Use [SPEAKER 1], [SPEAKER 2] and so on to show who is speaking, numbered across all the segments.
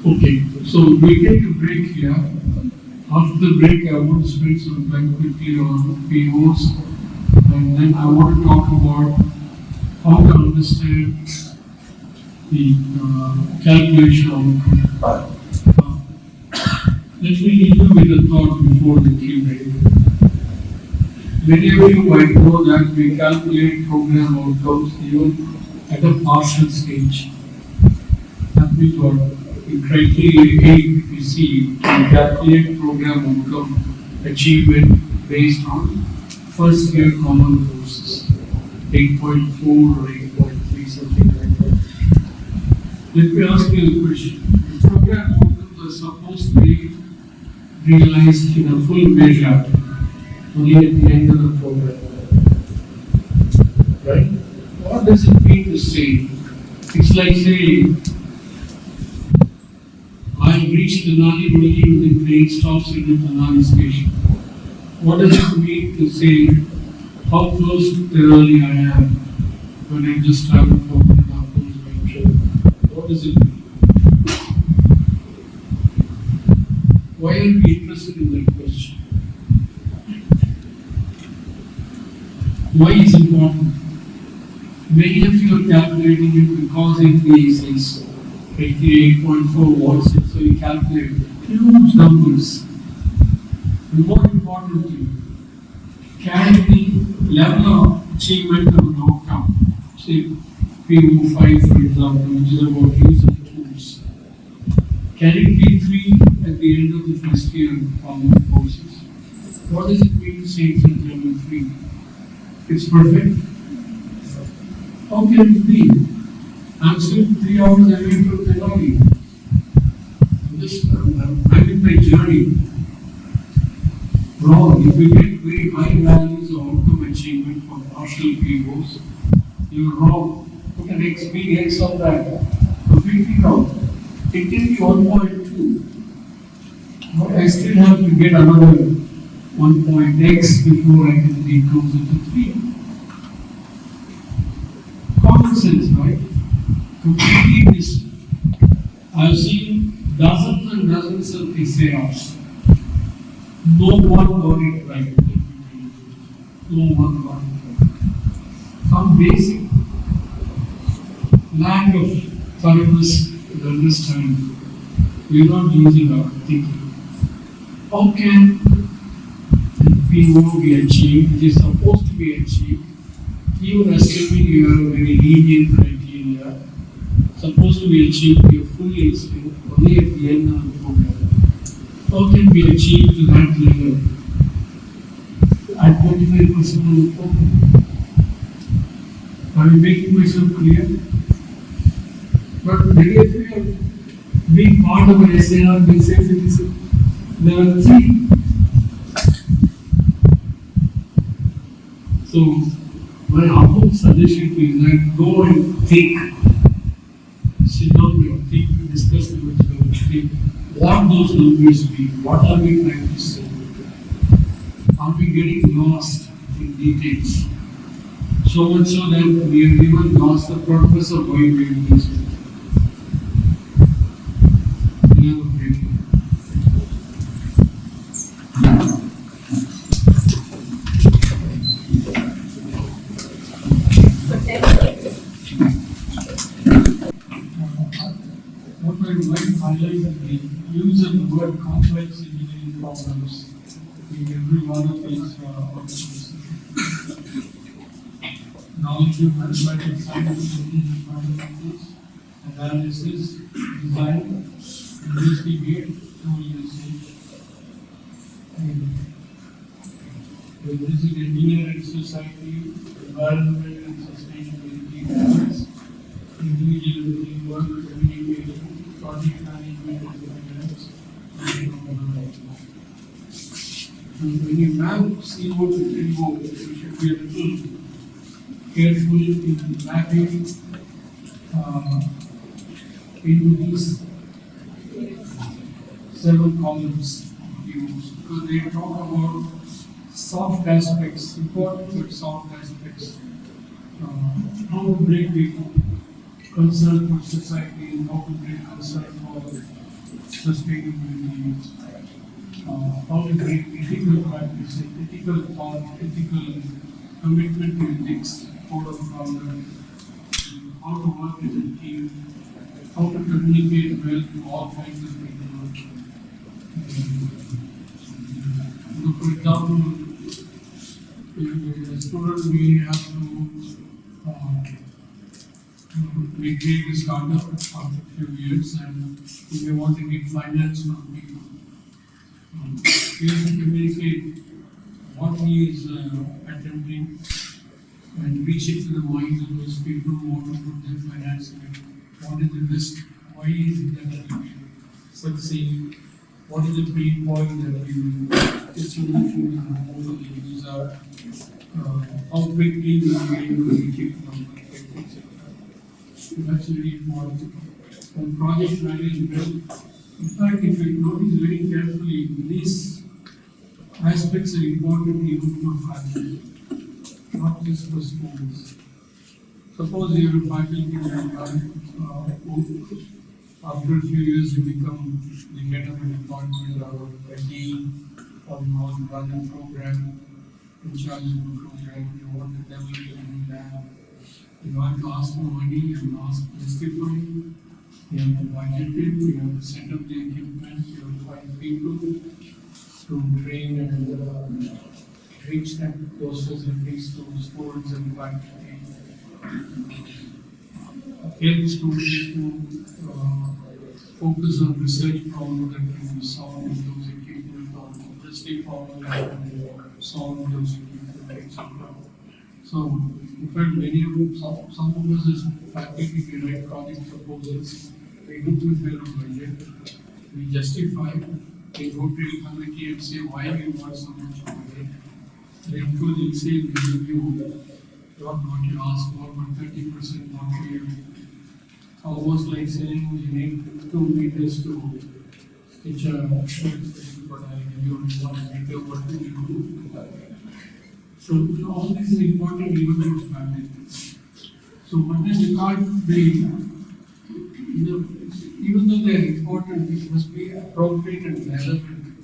[SPEAKER 1] Okay, so we take a break here. After the break, I want to spend some time quickly on POs, and then I want to talk about how to understand the calculation of. Let me leave you with a thought before the Q&A. Many of you might know that we calculate program outcomes even at a partial stage. That means what? In criteria 8, if you see, we calculate program outcome achievement based on first year common courses, 8.4 or 8.3, something like that. Let me ask you a question. The program outcomes are supposed to be realized in a full measure only at the end of the program. Right? What does it mean to say? It's like saying, I reached Tenali only when the train stops at the Tenali station. What does it mean to say how close to Tenali I am when I just traveled for 1.5 hours by train? What does it mean? Why are we interested in that question? Why is it important? Many of you are calculating it because it says 88.4 watts, so you calculate huge numbers. And more importantly, can the level of achievement of an outcome, say PO5 for example, which is about use of tools, can it be 3 at the end of the first year common courses? What does it mean to say it's in level 3? It's perfect. How can it be? I'm still 3 hours away from the lobby. I'm in my journey. Wrong. If you get very high values of outcome achievement for partial POs, you're wrong. Put an experience of that. Completely wrong. It can be 1.2. But I still have to get another 1.x before I can be closer to 3. Common sense, right? Completely missed. I've seen dozens and dozens of essays. No one got it right. No one got it right. Some basic lack of thoroughness and understanding. We're not using our thinking. How can PO be achieved? It is supposed to be achieved. Even assuming you have a very lenient criteria, supposed to be achieved to your full extent only at the end of the program. How can be achieved to that level at 25% of the program? Are you making myself clear? But many of you have been part of an SAR, which says it is level 3. So, my humble suggestion to you is that go and think. Sit down and think, discuss with yourself, think what those numbers mean, what are we trying to say? Are we getting lost in details? So much so that we have even lost the purpose of why we are doing this. We have a break. What I would like to highlight is the use of the word complex engineering problems in every one of these options. Knowledge of mathematics, science, engineering, mathematics, analysis, design, investigate, tool usage, and whether it is engineering society, environment and sustainability matters, individual teamwork, communication, project management and finance, and when you map CO to PO, you should be a little careful in mapping into these 7 columns used because they talk about soft aspects, important but soft aspects. How to bring people concern for society and how to bring concern for sustainability, how to create ethical practice, ethical thought, ethical commitment to ethics, code of conduct, how to work as a team, how to communicate well to all kinds of people. For example, a student may have to we create a startup after a few years and we may want to get finance from people. He has to communicate what he is attempting and reach it to the minds of those people who want to put their finance in it. What is the risk? Why is it that we succeed? What is the pain point that the solution and all the issues are? How quickly we will be able to reach it from the etc. So that's very important. And project management, in fact, if you notice very carefully, these aspects are important even for faculty, not just for students. Suppose you are a faculty member, after a few years you become the head of a department or a dean, or you want to run a program, in charge of a program, you want to develop a new lab. You have to ask for money, you have to ask to justify, you have to budget it, you have to set up the equipment, you have to find people to train and reach those facilities to students and faculty. Help students to focus on research problems that can be solved with those equipment or logistic problems that can be solved with those equipment, etc. So, in fact, many of some of us as faculty, we write project proposals, we do prepare a budget, we justify, we go to a committee and say why we want so much budget. Therefore, they'll say we give you not what you ask for, but 30% what you have. Almost like saying you need 2 meters to stitch a shirt, but I give you 1 meter, what do you do? So all these are important even in family. So what is the card be? Even though they are important, it must be appropriate and relevant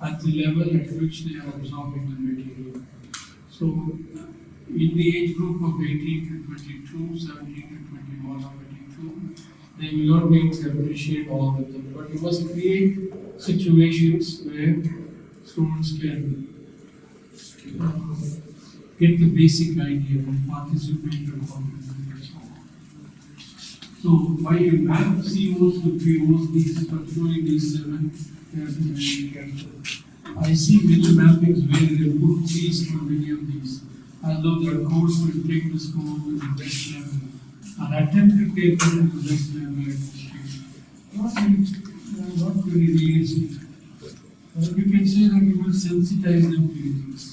[SPEAKER 1] at the level at which they are absorbing the material. So in the age group of 18 to 22, 17 to 21 or 22, they will not be able to appreciate all of them. But you must create situations where students can get the basic idea and participate and contribute. So while you map COs to POs, particularly these 7, you have to be very careful. I see many mappings where they put C's for many of these, as though their course will take the score to the best level and attempt to take them to the best level at the stage. Not very realistic. You can say that you will sensitize them to things.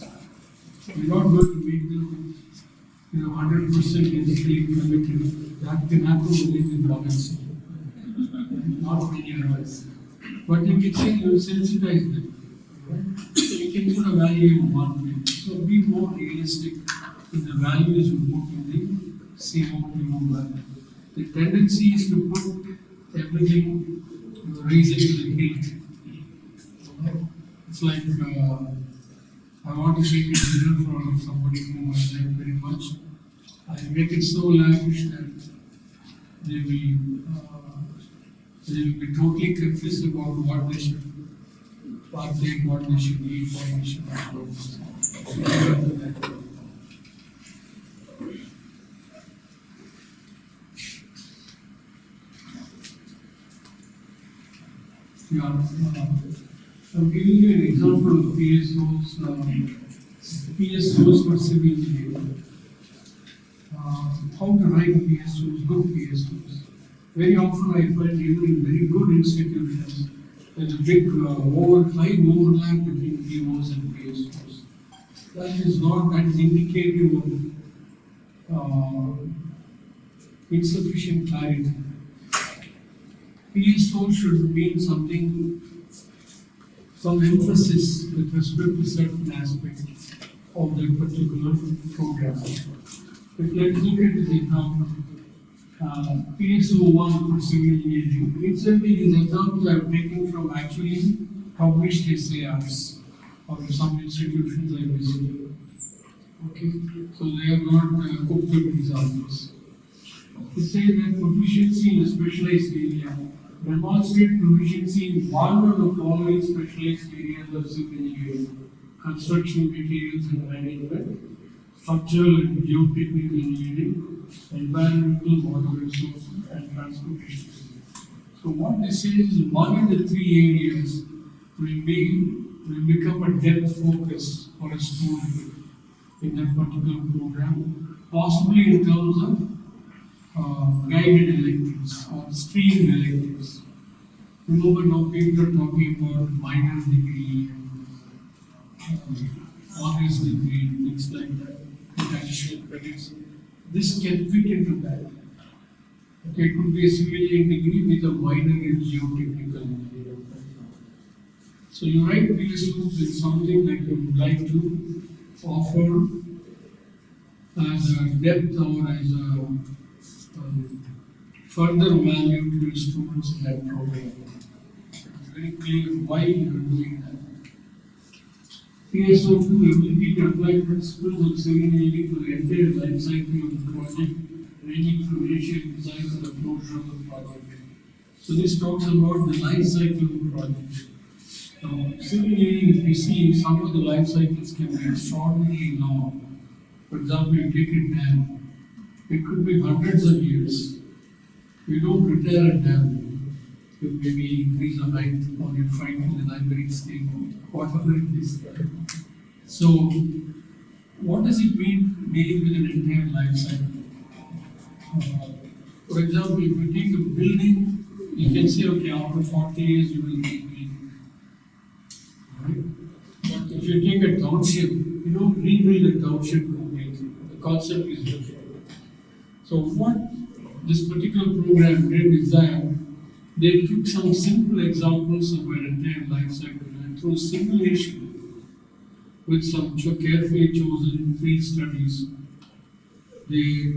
[SPEAKER 1] You're not going to make them 100% instantly committed. That can happen within the policy. Not many others. But you can say you will sensitize them. Right? So you can put a value in one way. So be more realistic in the values you put in the CO2 value. The tendency is to put everything, raise it to the hilt. It's like I want to take a dinner from somebody whom I like very much. I make it so lavish that they will be totally confused about what they should partake, what they should eat, what they should not do. I'm giving you an example of PSOs for civil engineering. How to write PSOs, good PSOs. Very often I find even in very good institutions, there's a big high overlap between POs and PSOs. That is indicative of insufficient clarity. PSO should mean something, some emphasis with respect to certain aspects of that particular program. But let's look at this example. PSO1 for civil engineering. Recently, these examples I have taken from actually published SARs of some institutions I visited. Okay, so they are not cooked up examples. It says that proficiency in a specialized area. Demonstrate proficiency in one of the following specialized areas of civil engineering: construction materials and management, structural and geotechnical engineering, environmental, water resources, and transportation. So what this says is one of the three areas will become a depth focus for a student in that particular program, possibly in terms of guided electives or streamed electives. Remember now people are talking about minor degree and honors degree, things like that, potential credits. This can fit into that. Okay, it could be a civil engineering degree with a minor in geotechnical engineering. So you write PSOs with something that you would like to offer as a depth or as a further value to your students in that program. It's very clear why you are doing that. PSO2, ability to apply principles of civil engineering to the entire life cycle of the project, ranging from initial design to the closure of the project. So this talks about the life cycle of the project. Now, civil engineering, if we see, some of the life cycles can be extraordinarily long. For example, you take a dam. It could be hundreds of years. You don't repair a dam. You maybe increase the height or you find in the neighboring state, whatever it is. So, what does it mean dealing with an entire life cycle? For example, if you take a building, you can say, okay, after 40 years you will be building. Right? But if you take a township, you don't rebuild a township completely. The concept is different. So what this particular program did is that they took some simple examples of an entire life cycle and through simulation with some carefully chosen field studies, they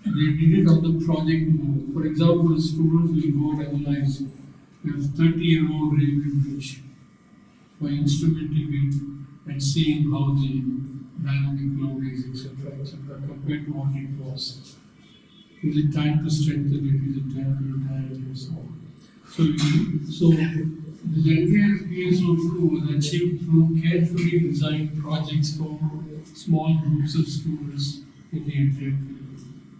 [SPEAKER 1] did it on the project mode. For example, students will go and analyze a 30-year-old railway bridge by instrumenting it and seeing how the dynamic load is, etc., compared to what it was. Is it time to strengthen it? Is it time to retire it? And so on. So the entire PSO2 was achieved through carefully designed projects for small groups of students in the entire curriculum.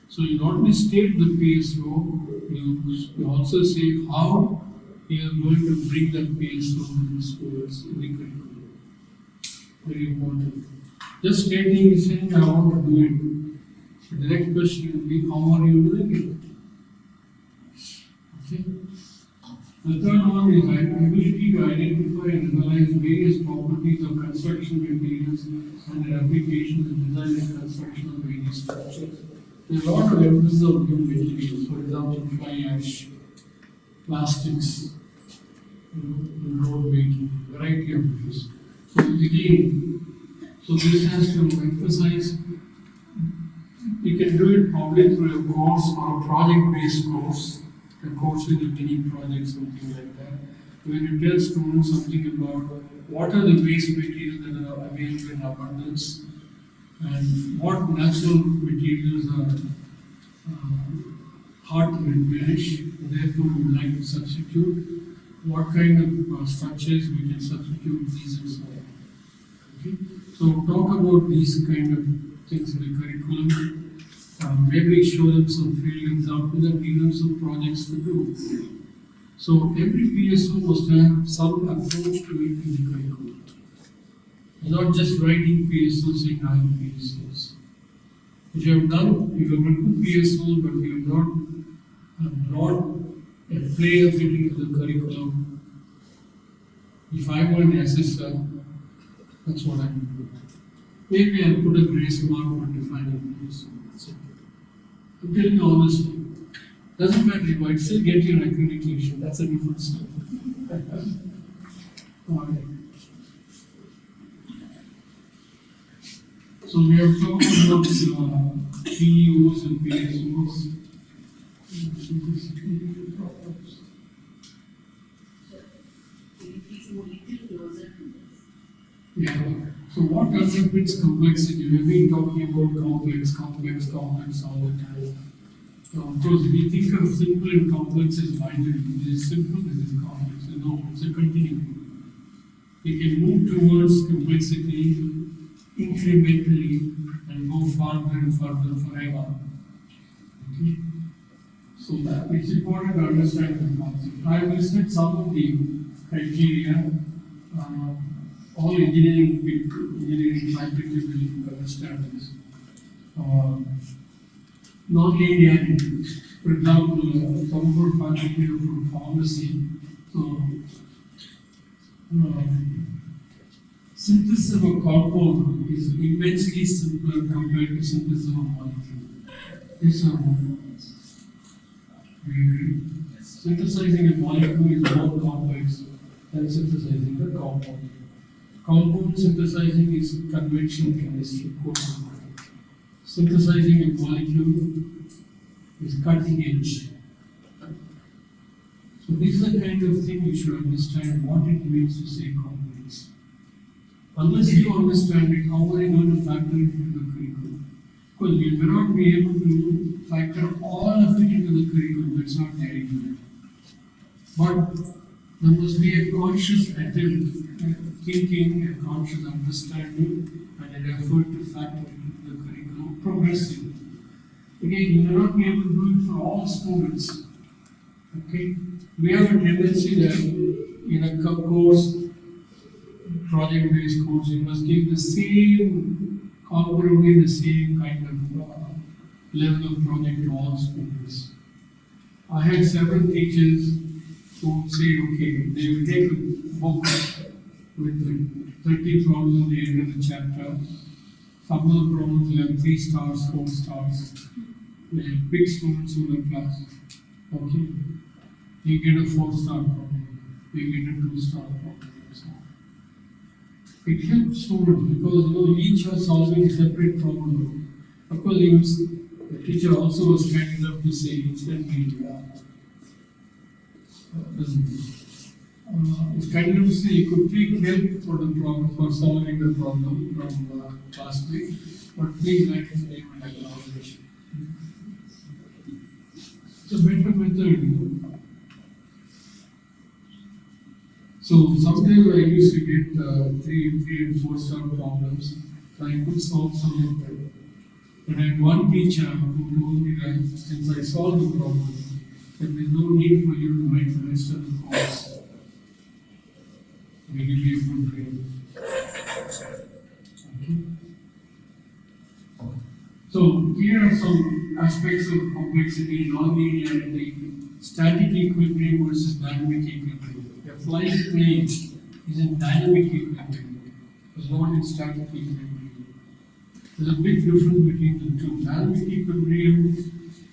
[SPEAKER 1] So you not only state the PSO, you also say how you are going to bring that PSO to the students in the curriculum. Very important. Just stating is saying I want to do it. The next question will be how are you doing it? Okay. The third one is ability to identify and analyze various properties of construction materials and their applications in design and construction of various structures. There is a lot of emphasis on new materials, for example, fly ash, plastics, road making, variety of things. So again, this has to emphasize. You can do it probably through a course or a project-based course, a course with a mini project, something like that. When you tell students something about what are the waste materials that are available in abundance and what natural materials are hard to replenish, therefore we would like to substitute, what kind of structures we can substitute these and so on. Okay? So talk about these kind of things in the curriculum. Maybe show them some field examples and give them some projects to do. So every PSO must have some approach to it in the curriculum. Not just writing PSOs saying I am PSOs. If you have written PSOs but you have not brought a play of it into the curriculum, if I were an assessor, that's what I would do. Maybe I'll put a grace mark or define a PSO. That's it. I'm telling you honestly. Doesn't matter, you might still get your accreditation. That's a different story. Alright. So we have talked about CEOs and PSOs. Yeah. So what underpins complexity? We've been talking about complex all the time. Of course, we think of simple and complex as binary. This is simple, this is complex. No, it's a continuum. We can move towards complexity incrementally and go farther and further forever. Okay? So that it's important to understand the concept. I have listed some of the criteria. All engineering faculty will understand this. Non-linearity. For example, some of our faculty are from pharmacy. So, synthesis of a compound is immensely simpler compared to synthesis of a molecule. Yes or no? Do you agree? Synthesizing a molecule is more complex than synthesizing a compound. Compound synthesizing is conventional chemistry. Synthesizing a molecule is cutting edge. So this is the kind of thing you should understand what it means to say complex. Unless you understand it, how are you going to factor it into the curriculum? Because you may not be able to factor all of it into the curriculum, that's not very good. But there must be a conscious attempt, thinking, a conscious understanding, and an effort to factor it into the curriculum progressively. Again, you may not be able to do it for all students. Okay? We have a tendency that in a course, project-based course, you must give the same, comparably the same kind of level of project to all students. I had several teachers who would say, okay, they will take a book with 30 problems at the end of the chapter. Some of the problems will have 3 stars, 4 stars. They have big students in the class. Okay? You get a 4-star problem, you get a 2-star problem, and so on. It helps students because each was solving a separate problem. Of course, the teacher also was kind enough to say instantly, it's kind enough to say you could take help for the problem, for solving the problem from classmate, but please write his name and acknowledge. It's a better method. So sometimes I used to get 3 and 4-star problems, so I could solve some of them. But I had one teacher who told me that since I solved the problem, that there is no need for you to write the rest of the course. We give you a good grade. Okay. So here are some aspects of complexity, non-linearity, static equilibrium versus dynamic equilibrium. A flying plane is in dynamic equilibrium, it's not in static equilibrium. There's a big difference between the two. Dynamic equilibrium,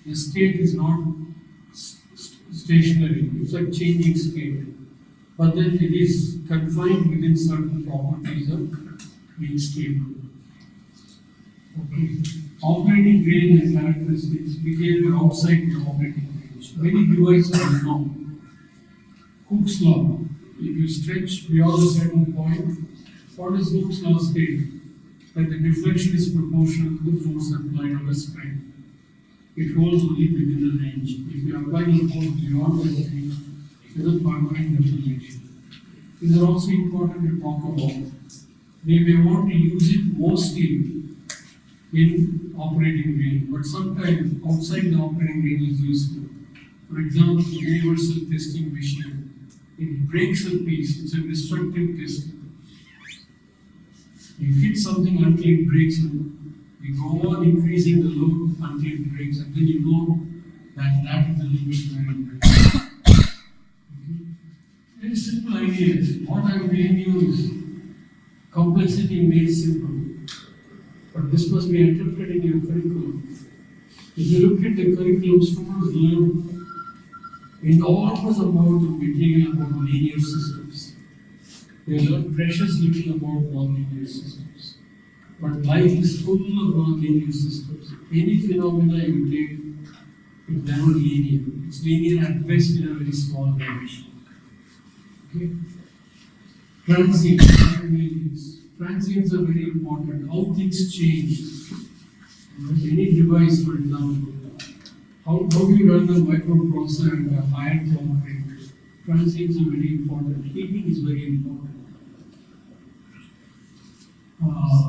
[SPEAKER 1] the state is not stationary, it's like changing state. But then it is confined within certain properties of being stable. Okay. Operating range and characteristics, behavior outside the operating range. Many devices know. Hooke's law. If you stretch beyond a certain point, what does Hooke's law state? That the deflection is proportional to the force applied on the spring. It holds only within the range. If you apply the force beyond the range, it is a permanent deformation. These are also important to talk about. They may want to use it mostly in operating range, but sometimes outside the operating range is useful. For example, the universal testing machine. It breaks a piece, it's a destructive test. You hit something until it breaks, and you go on increasing the load until it breaks, and then you know that is the limit where it breaks. Okay. Very simple ideas. What I am giving you is complexity made simple. But this must be attempted in your curriculum. If you look at the curriculum, students learn enormous amount of material about linear systems. They learn precious little about non-linear systems. But life is full of non-linear systems. Any phenomena you take, it's never linear. It's linear at best in a very small range. Okay? Transients. Transients are very important. How things change. Any device, for example, how do you run the microprocessor and a iron clock rate? Transients are very important. Heating is very important.